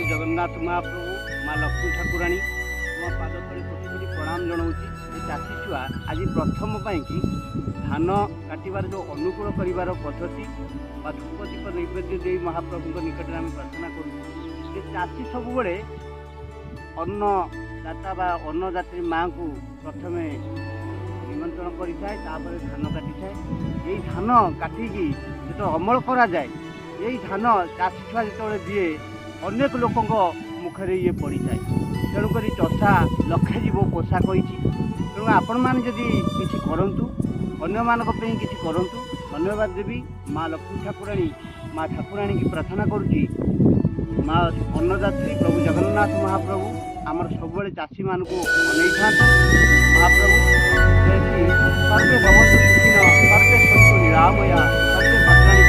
जगन्नाथ महाप्रभु माँ लक्ष्मी ठाकुराणी मो पाद तले कोटी कोटी प्रणाम जनाऊँगी। चाषी छुआ आज प्रथम कि धान काटार जो अनुकूल कर पद्धति धूप दीप नैवेद्य दे महाप्रभु निकट में आम प्रार्थना करूँ। चाषी सब अन्नदाता बा अन्नदात्री माँ को प्रथम निमंत्रण करें धान काटी थाए। यही धान काटिकी जो अमल करा जाए यही धान चाषी छुआ जो दिए अनेक लोक मुखरे ये पड़ जाए। तेणुक चषा लक्षे जीव पोषा कर तेणु आपण मैंने जदि किसी करूँ अन्य मानक किसी करूँ। धन्यवाद देवी माँ लक्ष्मी ठाकुराणी माँ ठाकुराणी की प्रार्थना करुँची। माँ अन्नदात्री प्रभु जगन्नाथ महाप्रभु आमर सब चाषी मान को अनै था। महाप्रभु सर्वे भवन्तु सुखिनः सर्वे सन्तु निरामया सर्वे भद्राणि